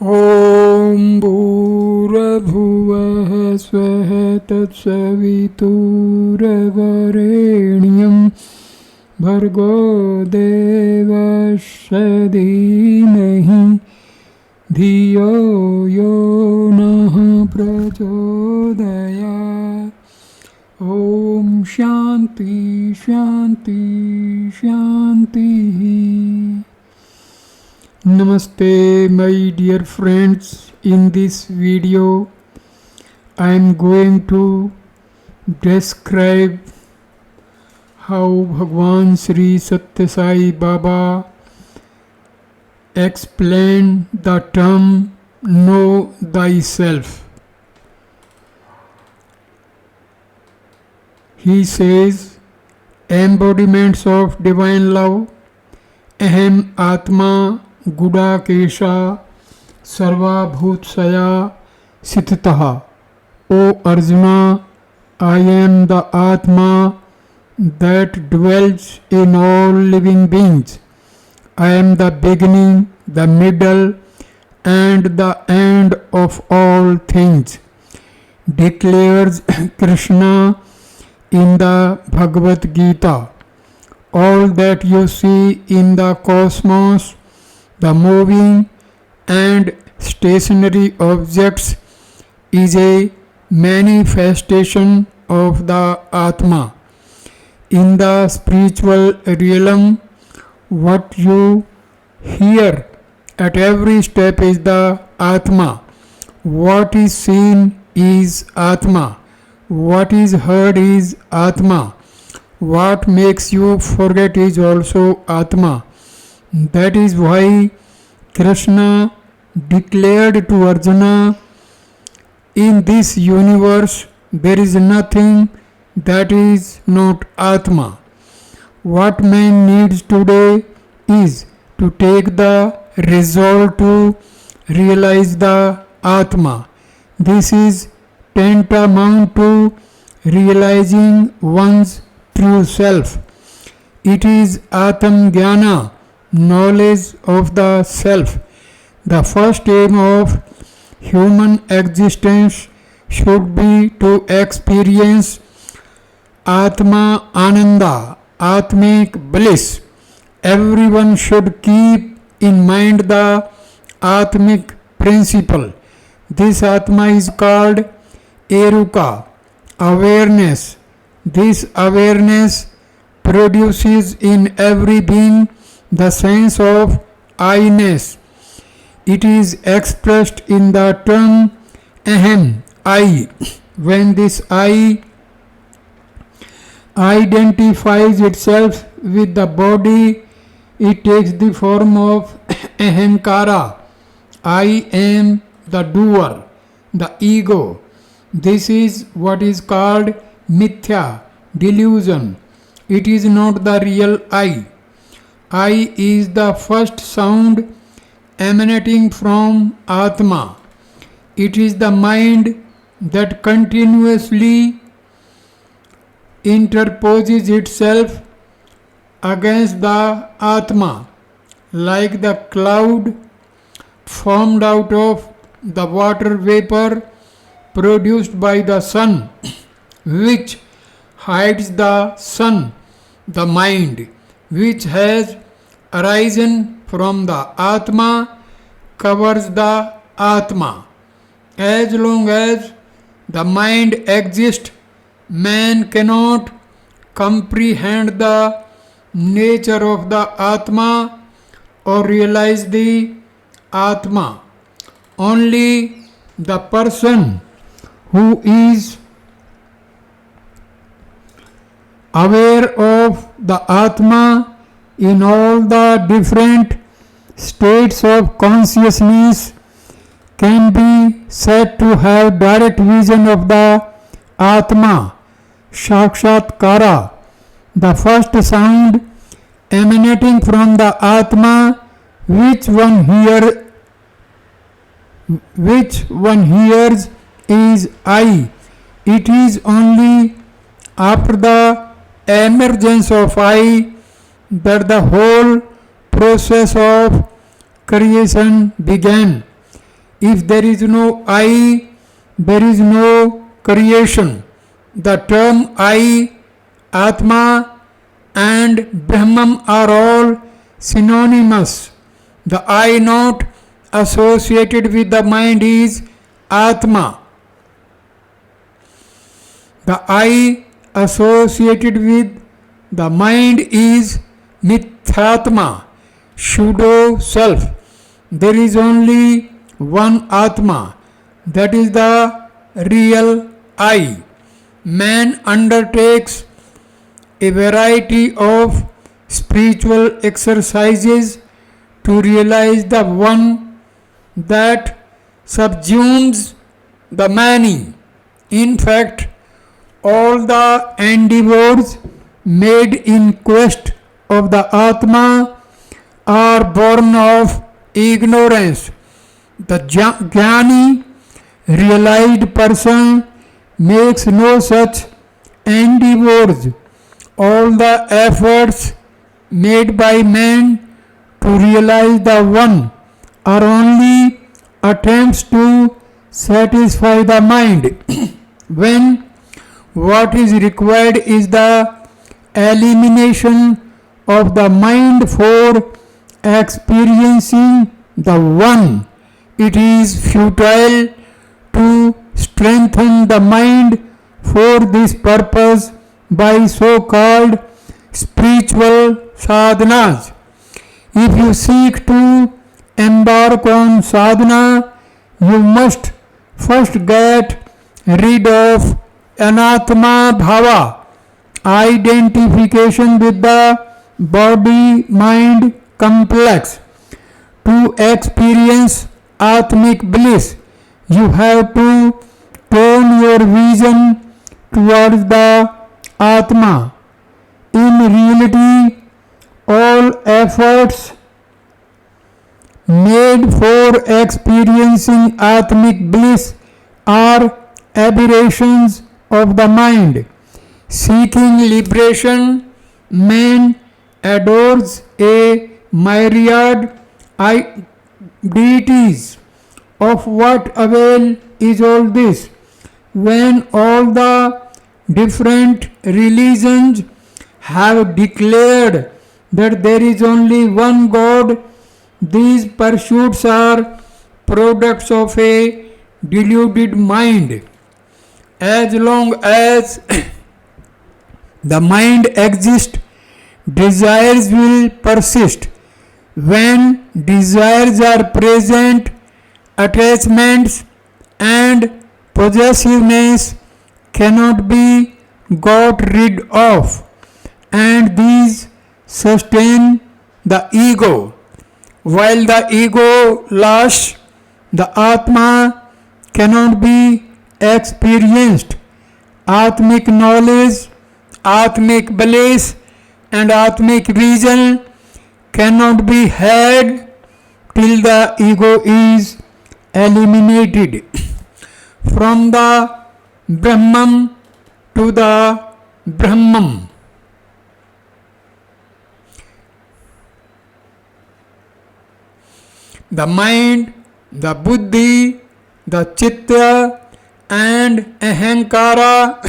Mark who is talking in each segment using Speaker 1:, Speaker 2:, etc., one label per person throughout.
Speaker 1: ॐ भूर्भुवः स्वः तत्सवितुर्वरेण्यं भर्गो देवस्य धीमहि धियो यो नः प्रचोदयात्। ॐ शान्ति शान्ति शान्तिः। Namaste my dear friends. In this video I am going to describe how Bhagwan Sri Satya Sai Baba explained the term know thyself. He says embodiments of divine love, Aham Atma Gudakesha Sarvabhutsaya Sithitaha. O Arjuna, I am the Atma that dwells in all living beings. I am the beginning, the middle, and the end of all things, declares Krishna in the Bhagavad Gita. All that you see in the cosmos, the moving and stationary objects, is a manifestation of the Atma. In the spiritual realm, what you hear at every step is the Atma. What is seen is Atma. What is heard is Atma. What makes you forget is also Atma. That is why Krishna declared to Arjuna, in this universe there is nothing that is not Atma. What man needs today is to take the resolve to realize the Atma. This is tantamount to realizing one's true self. It is Atam Jnana, knowledge of the self. The first aim of human existence should be to experience Atma Ananda, Atmic bliss. Everyone should keep in mind the Atmic principle. This Atma is called Eruka, awareness. This awareness produces in every being the sense of I-ness. It is expressed in the term Aham, I. When this I identifies itself with the body, it takes the form of Ahamkara. I am the doer, the ego. This is what is called Mithya, delusion. It is not the real I. I is the first sound emanating from Atma. It is the mind that continuously interposes itself against the Atma, like the cloud formed out of the water vapor produced by the sun, which hides the sun. The mind, which has arisen from the Atma, covers the Atma. As long as the mind exists, man cannot comprehend the nature of the Atma or realize the Atma. Only the person who is aware of the Atma in all the different states of consciousness can be said to have direct vision of the Atma, Sakshatkara. The first sound emanating from the Atma which one hears is I. It is only after the emergence of I that the whole process of creation began. If there is no I, there is no creation. The term I, Atma and Brahman are all synonymous. The I not associated with the mind is Atma. The I associated with the mind is Mithyatma, pseudo self. There is only one Atma, that is the real I. Man undertakes a variety of spiritual exercises to realize the one that subsumes the many. In fact, all the endeavors made in quest of the Atma are born of ignorance. The Jnani, realized person, makes no such endeavors. All the efforts made by man to realize the One are only attempts to satisfy the mind, when what is required is the elimination of the mind for experiencing the One. It is futile to strengthen the mind for this purpose by so-called spiritual sadhanas. If you seek to embark on sadhana, you must first get rid of anatma bhava, identification with the body-mind complex. To experience atmic bliss, you have to turn your vision towards the Atma. In reality, all efforts made for experiencing atmic bliss are aberrations of the mind. Seeking liberation, man adores a myriad deities. Of what avail is all this, when all the different religions have declared that there is only one God? These pursuits are products of a deluded mind. As long as the mind exists, desires will persist. When desires are present, attachments and possessiveness cannot be got rid of, and these sustain the ego. While the ego lasts, the Atma cannot be experienced. Atmic knowledge, Atmic bliss and Atmic vision cannot be had till the ego is eliminated. From the Brahman to the Brahman. The mind, the buddhi, the chitta and ahankara,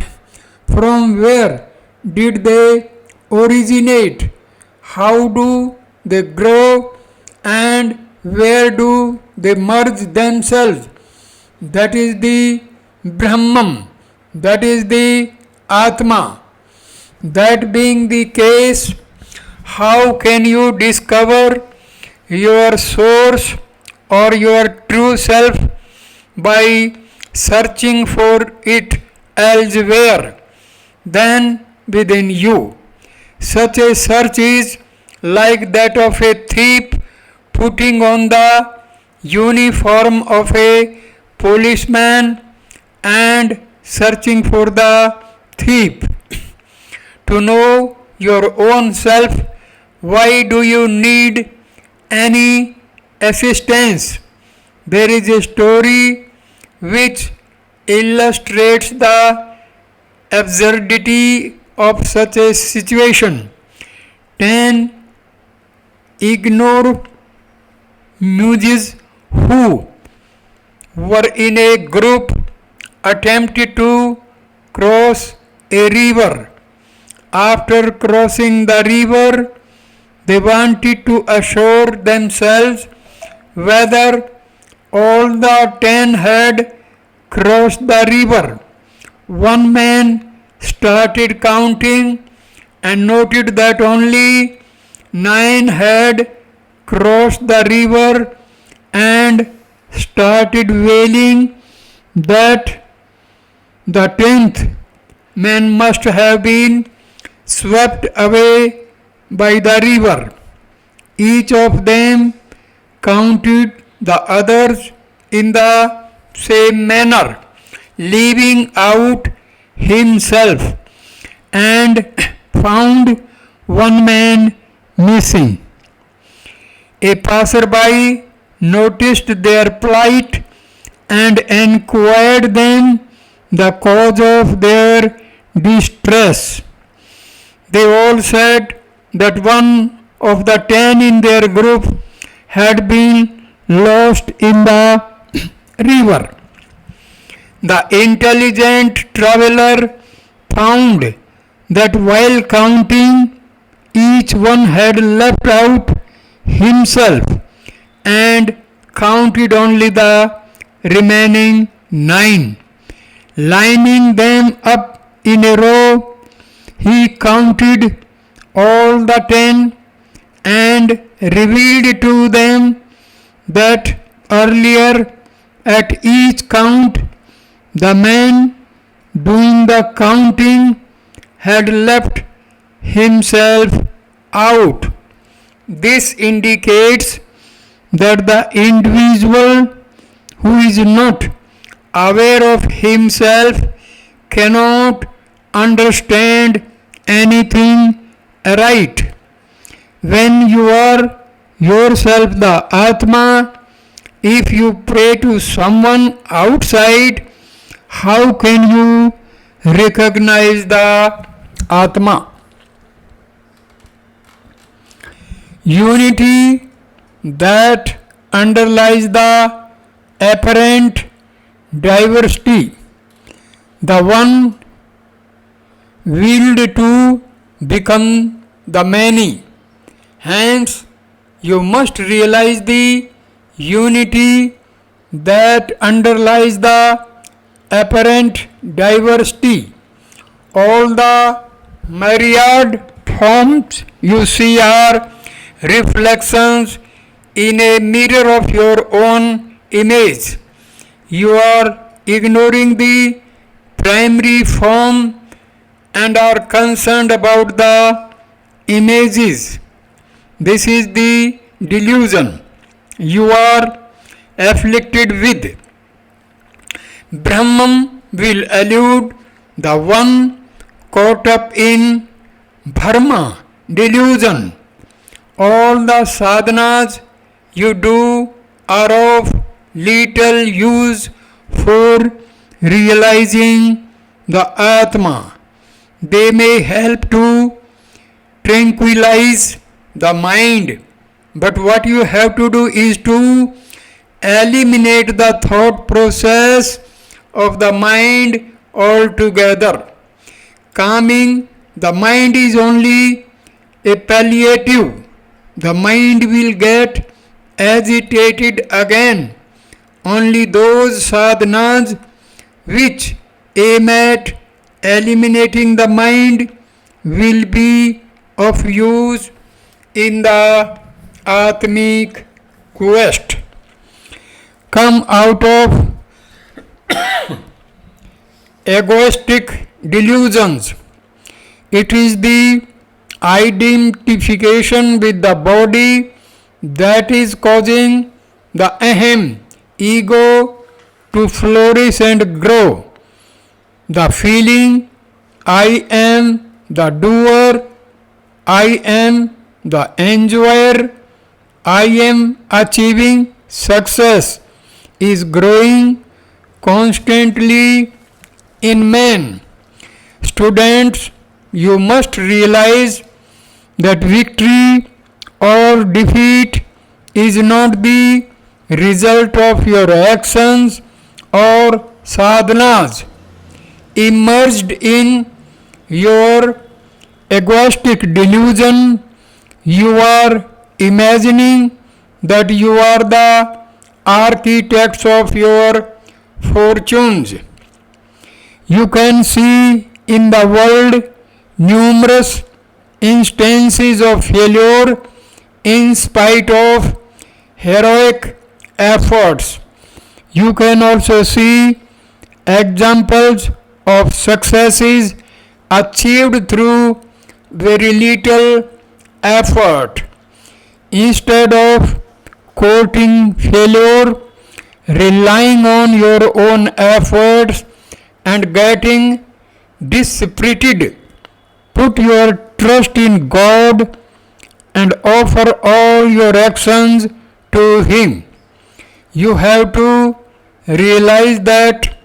Speaker 1: from where did they originate? How do they grow and where do they merge themselves? That is the Brahman, that is the Atma. That being the case, how can you discover your source or your true self by searching for it elsewhere than within you? Such a search is like that of a thief putting on the uniform of a policeman and searching for the thief. To know your own self, why do you need any assistance? There is a story which illustrates the absurdity of such a situation. 10 ignoramuses who, were in a group attempted to cross a river. After crossing the river, they wanted to assure themselves whether all the 10 had crossed the river. One man started counting and noted that only 9 had crossed the river and started wailing that the 10th man must have been swept away by the river. Each of them counted the others in the same manner, leaving out himself, and found one man missing. A passerby noticed their plight and enquired them the cause of their distress. They all said that one of the 10 in their group had been lost in the river. The intelligent traveler found that while counting, each one had left out himself and counted only the remaining 9. Lining them up in a row, he counted all the 10 and revealed to them that earlier at each count the man doing the counting had left himself out. This indicates that the individual who is not aware of himself cannot understand anything right. When you are yourself the Atma, if you pray to someone outside, how can you recognize the Atma? Unity that underlies the apparent diversity, the one willed to become the many. Hence, you must realize the unity that underlies the apparent diversity. All the myriad forms you see are reflections in a mirror of your own image. You are ignoring the primary form and are concerned about the images. This is the delusion you are afflicted with. Brahman will elude the one caught up in Bharma, delusion. All the sadhanas you do are of little use for realizing the Atma. They may help to tranquilize the mind, but what you have to do is to eliminate the thought process of the mind altogether. Calming the mind is only a palliative. The mind will get agitated again. Only those sadhanas which aim at eliminating the mind will be of use in the Atmic quest. Come out of egoistic delusions. It is the identification with the body that is causing the ahem, ego, to flourish and grow. The feeling, I am the doer, I am the enjoyer, I am achieving success, is growing constantly in man. Students, you must realize that victory or defeat is not the result of your actions or sadhanas, immersed in your egoistic delusion, you are imagining that you are the architects of your fortunes. You can see in the world numerous instances of failure in spite of heroic efforts. You can also see examples of successes achieved through very little effort. Instead of courting failure, relying on your own efforts, and getting dispirited, put your trust in God and offer all your actions to Him. You have to realize that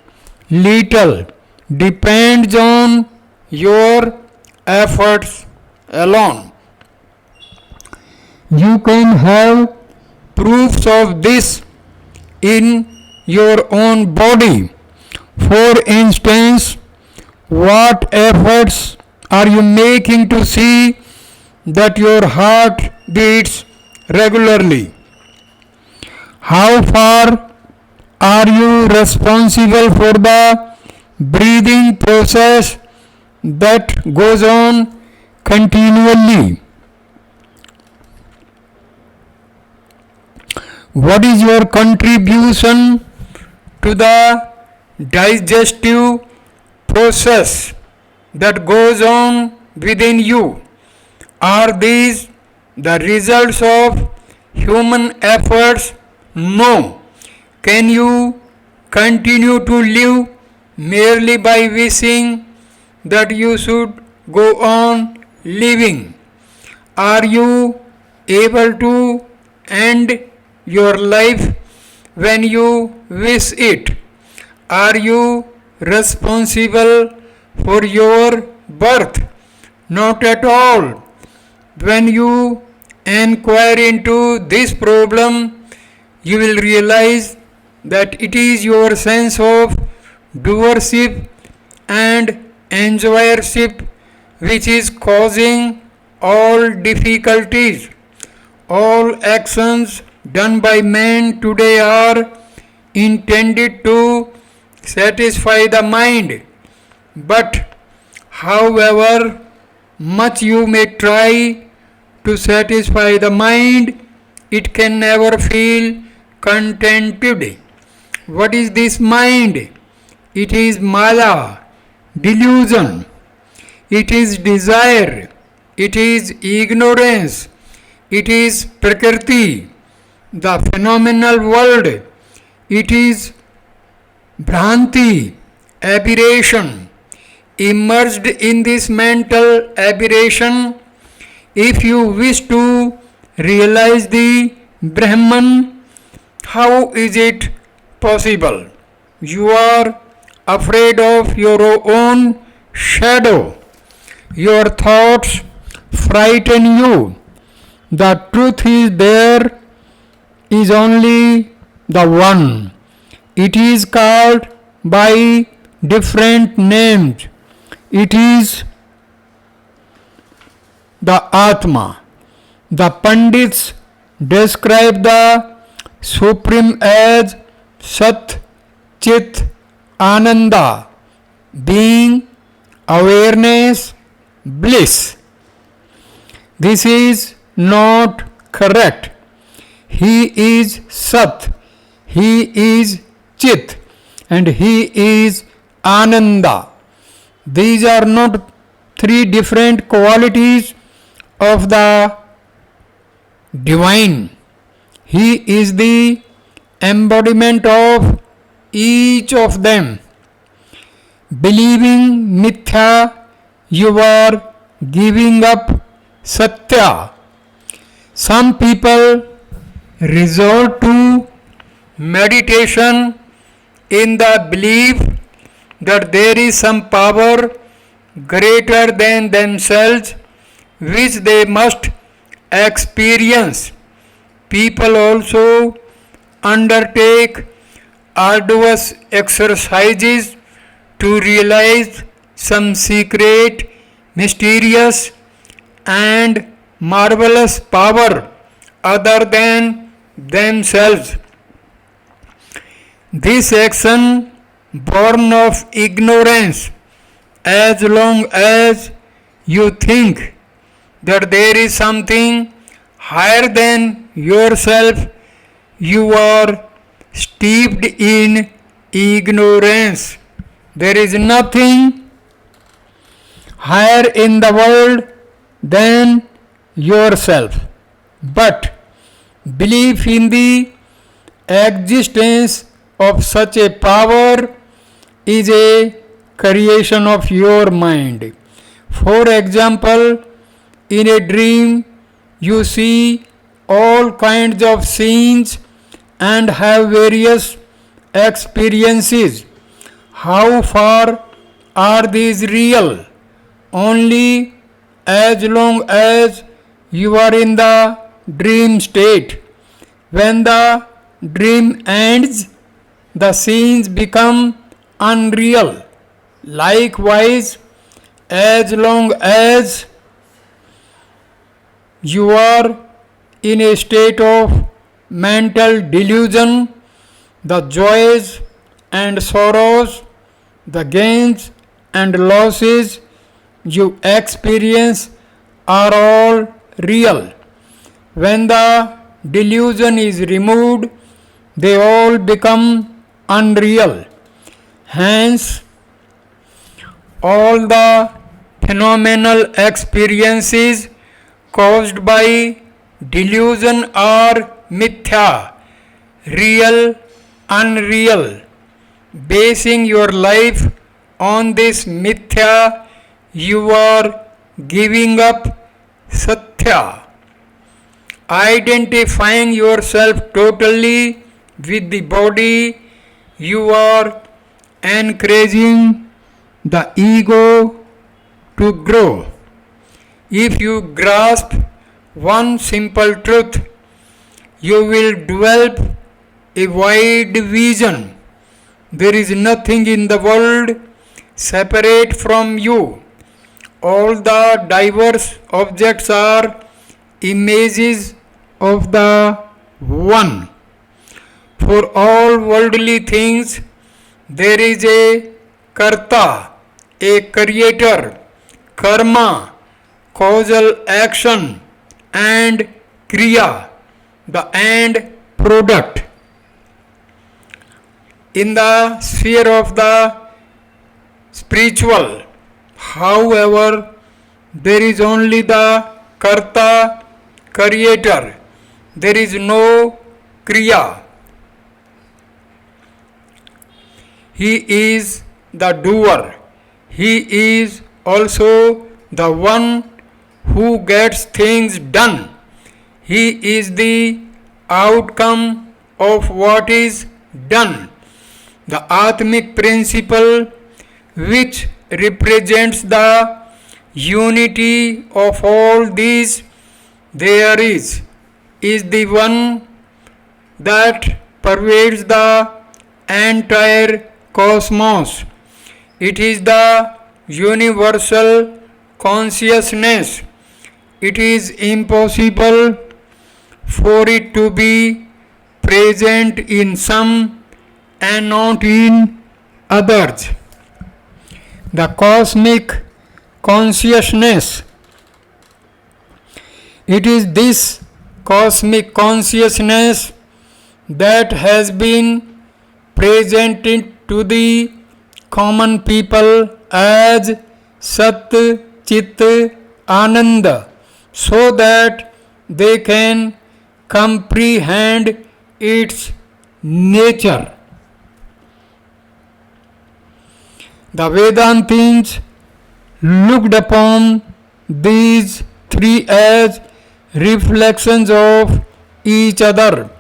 Speaker 1: little depends on your efforts alone. You can have proofs of this in your own body. For instance, what efforts are you making to see that your heart beats regularly? How far are you responsible for the breathing process that goes on continually? What is your contribution to the digestive process that goes on within you? Are these the results of human efforts? No. Can you continue to live merely by wishing that you should go on living? Are you able to end your life when you wish it? Are you responsible for your birth? Not at all. When you inquire into this problem, you will realize that it is your sense of doership and enjoyership which is causing all difficulties. All actions done by men today are intended to satisfy the mind, but however much you may try to satisfy the mind, it can never feel contented. What is this mind? It is maya, delusion. It is desire. It is ignorance. It is prakriti, the phenomenal world. It is bhranti, aberration. Immersed in this mental aberration, if you wish to realize the Brahman, how is it possible? You are afraid of your own shadow. Your thoughts frighten you. The truth is there is only the one. It is called by different names. It is the Atma. The Pandits describe the Supreme as Sat Chit Ananda, being, awareness, bliss. This is not correct. He is Sat, He is Chit, and He is Ananda. These are not three different qualities of the divine. He is the embodiment of each of them. Believing mithya, you are giving up satya. Some people resort to meditation in the belief that there is some power greater than themselves which they must experience. People also undertake arduous exercises to realize some secret, mysterious, and marvelous power other than themselves. This action, born of ignorance, as long as you think that there is something higher than yourself, you are steeped in ignorance. There is nothing higher in the world than yourself. But belief in the existence of such a power is a creation of your mind. For example, in a dream, you see all kinds of scenes and have various experiences. How far are these real? Only as long as you are in the dream state. When the dream ends, the scenes become unreal. Likewise, as long as you are in a state of mental delusion, the joys and sorrows, the gains and losses you experience are all real. When the delusion is removed, they all become unreal. Hence, all the phenomenal experiences caused by delusion are mithya, real, unreal. Basing your life on this mithya, you are giving up satya. Identifying yourself totally with the body, you are encouraging the ego to grow. If you grasp one simple truth, you will develop a wide vision. There is nothing in the world separate from you. All the diverse objects are images of the One. For all worldly things, there is a Karta, a creator, karma, causal action, and kriya, the end product. In the sphere of the spiritual, however, there is only the karta, creator. There is no kriya. He is the doer. He is also the one who gets things done. He is the outcome of what is done. The Atmic principle, which represents the unity of all these there is the one that pervades the entire cosmos. It is the universal consciousness. It is impossible for it to be present in some and not in others. The cosmic consciousness. It is this cosmic consciousness that has been presented to the common people as Sat Chit Ananda, so that they can comprehend its nature. The Vedantins looked upon these three as reflections of each other.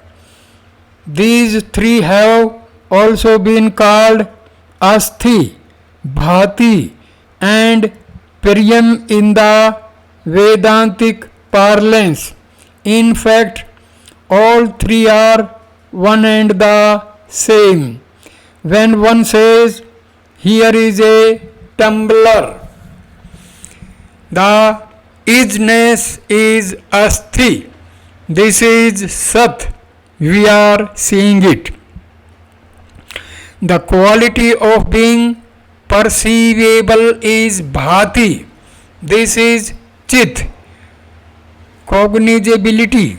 Speaker 1: These three have also been called Asthi, Bhati, and Priyam in the Vedantic parlance. In fact, all three are one and the same. When one says, here is a tumbler, the isness is asthi. This is sat. We are seeing it. The quality of being perceivable is bhati. This is chit. Cognizability.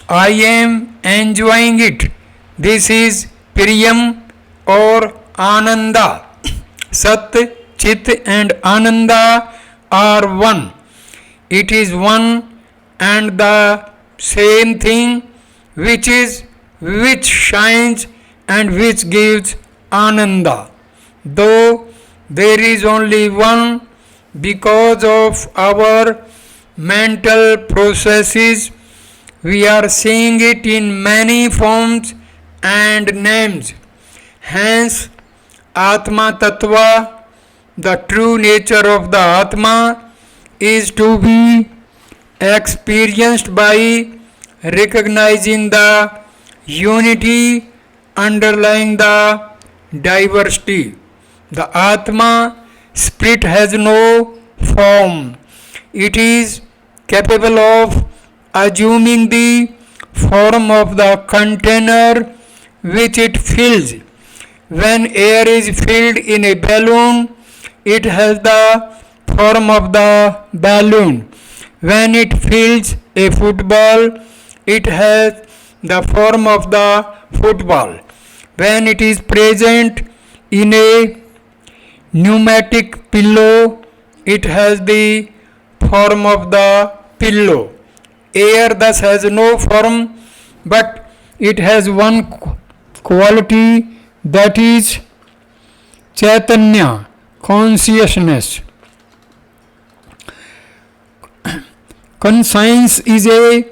Speaker 1: I am enjoying it. This is priyam or ananda. Sat, chit and ananda are one. It is one and the same thing which shines and which gives ananda. Though there is only one, because of our mental processes, we are seeing it in many forms and names. Hence, Atma Tattva, the true nature of the Atma, is to be experienced by recognizing the unity underlying the diversity. The Atma spirit has no form. It is capable of assuming the form of the container which it fills. When air is filled in a balloon, it has the form of the balloon. When it fills a football, it has the form of the football. When it is present in a pneumatic pillow, it has the form of the pillow. Air thus has no form, but it has one quality, that is Chaitanya, consciousness. Conscience is a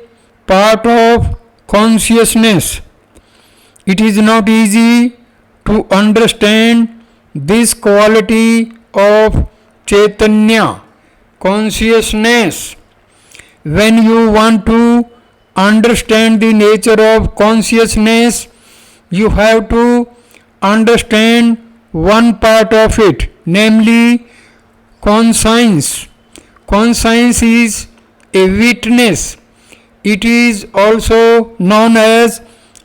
Speaker 1: part of consciousness. It is not easy to understand this quality of Chaitanya, consciousness. When you want to understand the nature of consciousness, you have to understand one part of it, namely conscience. Conscience is a witness. It is also known as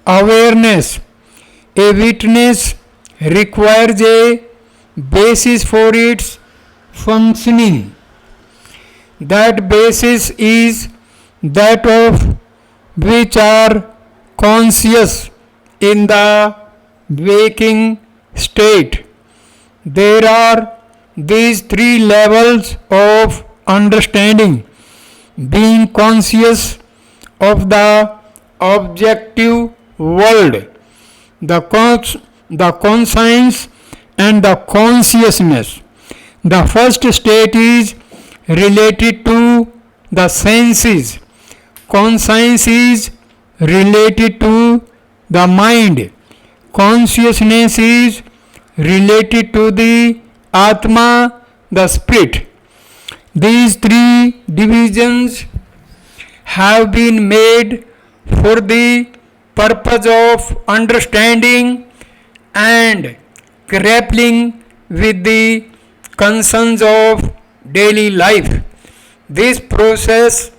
Speaker 1: awareness. A witness requires a basis for its functioning. That basis is that of which are conscious in the waking state. There are these three levels of understanding: being conscious of the objective world, the conscience and the consciousness. The first state is related to the senses. Conscience is related to the mind. Consciousness is related to the Atma, the spirit. These three divisions have been made for the purpose of understanding and grappling with the concerns of daily life. This process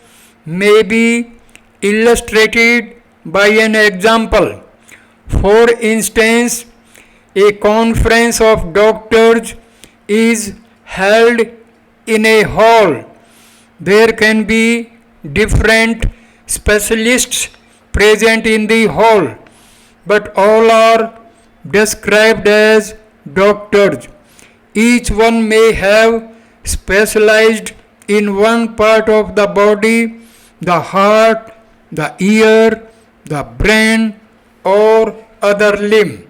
Speaker 1: may be illustrated by an example. For instance, a conference of doctors is held in a hall. There can be different specialists present in the hall, but all are described as doctors. Each one may have specialized in one part of the body, the heart, the ear, the brain, or other limb.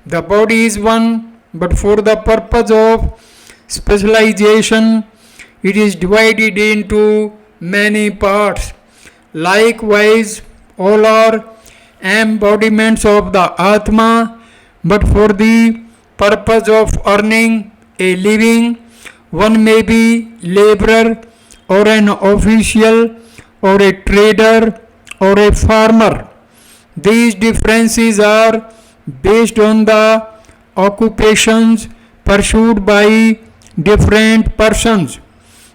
Speaker 1: The body is one, but for the purpose of specialization, it is divided into many parts. Likewise, all are embodiments of the Atma, but for the purpose of earning a living, one may be laborer or an official or a trader or a farmer. These differences are based on the occupations pursued by different persons.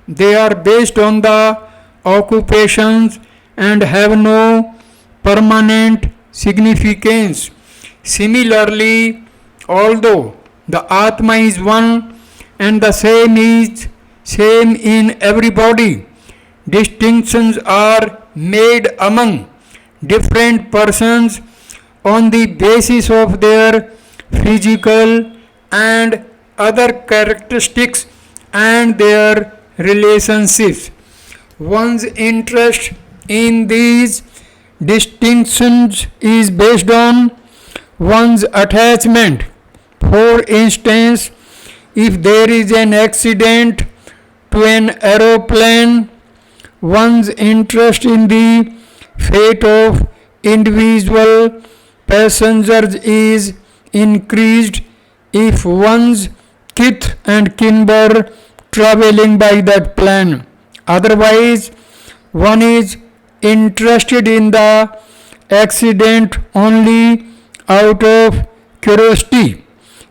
Speaker 1: They are based on the occupations and have no permanent significance. Similarly, although the Atma is one and the same is same in everybody, distinctions are made among different persons on the basis of their physical and other characteristics and their relationships. One's interest in these distinctions is based on one's attachment. For instance, if there is an accident to an aeroplane, one's interest in the fate of individual passengers is increased if one's kith and kin were traveling by that plane. Otherwise, one is interested in the accident only out of curiosity.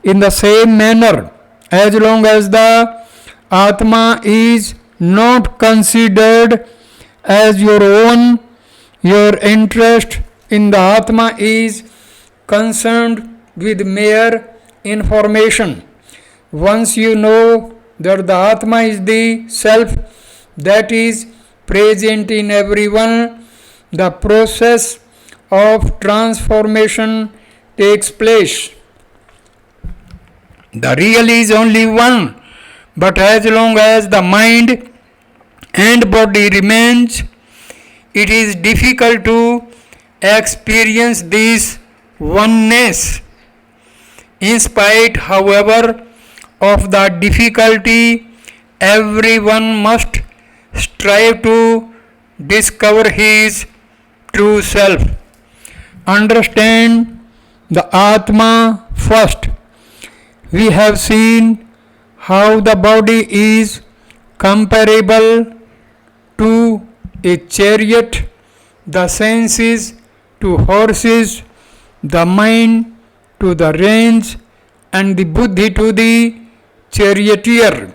Speaker 1: In the same manner, as long as the Atma is not considered as your own, your interest in the Atma is concerned with mere information. Once you know that the Atma is the self that is present in everyone, the process of transformation takes place. The real is only one, but as long as the mind and body remains, it is difficult to experience this oneness. In spite, however, of the difficulty, everyone must strive to discover his true self. Understand the Atma first. We have seen how the body is comparable to a chariot, the senses to horses, the mind to the reins, and the buddhi to the charioteer.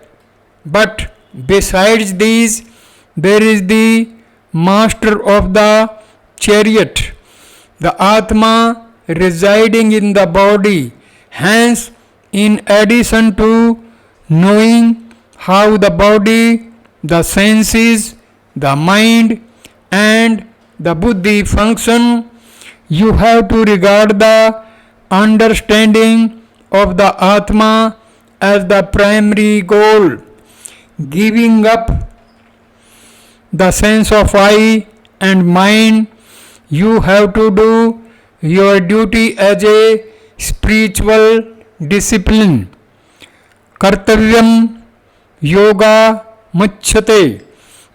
Speaker 1: But besides these, there is the master of the chariot, the Atma residing in the body. Hence, in addition to knowing how the body, the senses, the mind, and the buddhi function, you have to regard the understanding of the Atma as the primary goal. Giving up the sense of I and mine, you have to do your duty as a spiritual discipline. Kartavyam yoga muchyate.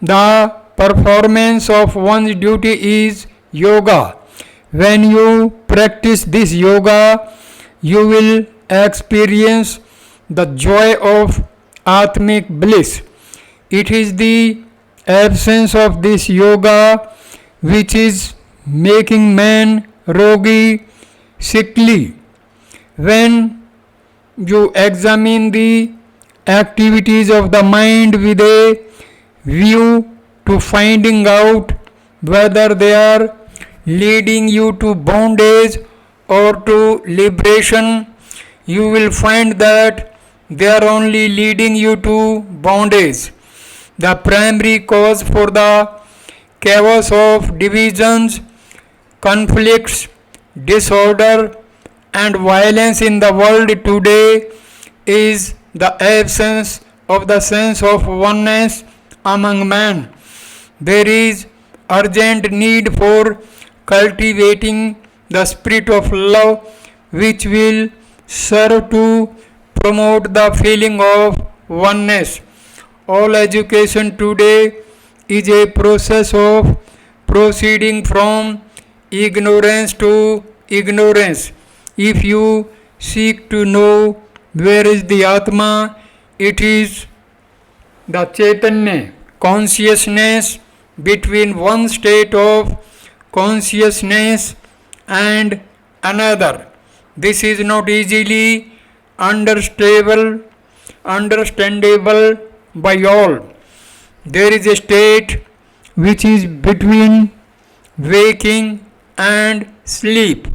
Speaker 1: The performance of one's duty is yoga. When you practice this yoga, you will experience the joy of Atmic bliss. It is the absence of this yoga which is making man rogi, sickly. When you examine the activities of the mind with a view to finding out whether they are leading you to bondage or to liberation, you will find that they are only leading you to bondage. The primary cause for the chaos of divisions, conflicts, disorder, and violence in the world today is the absence of the sense of oneness among men. There is urgent need for cultivating the spirit of love which will serve to promote the feeling of oneness. All education today is a process of proceeding from ignorance to ignorance. If you seek to know where is the Atma, it is the Chaitanya, consciousness between one state of consciousness and another. This is not easily understandable by all. There is a state which is between waking and sleep.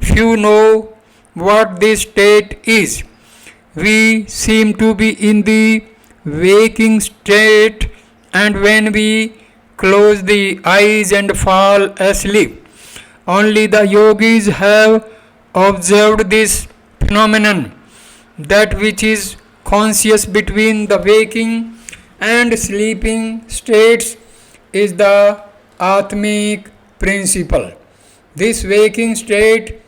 Speaker 1: Few know what this state is. We seem to be in the waking state, and when we close the eyes and fall asleep. Only the yogis have observed this phenomenon, that which is conscious between the waking and sleeping states is the Atmic principle. This waking state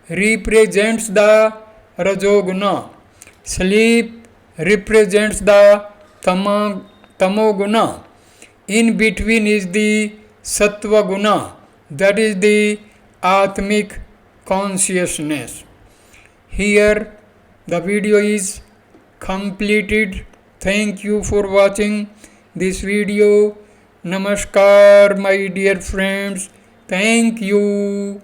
Speaker 1: represents the Rajoguna. Sleep represents the Tamoguna. In between is the Sattva Guna, that is the Atmic consciousness. Here the video is completed. Thank you for watching this video. Namaskar, my dear friends. Thank you.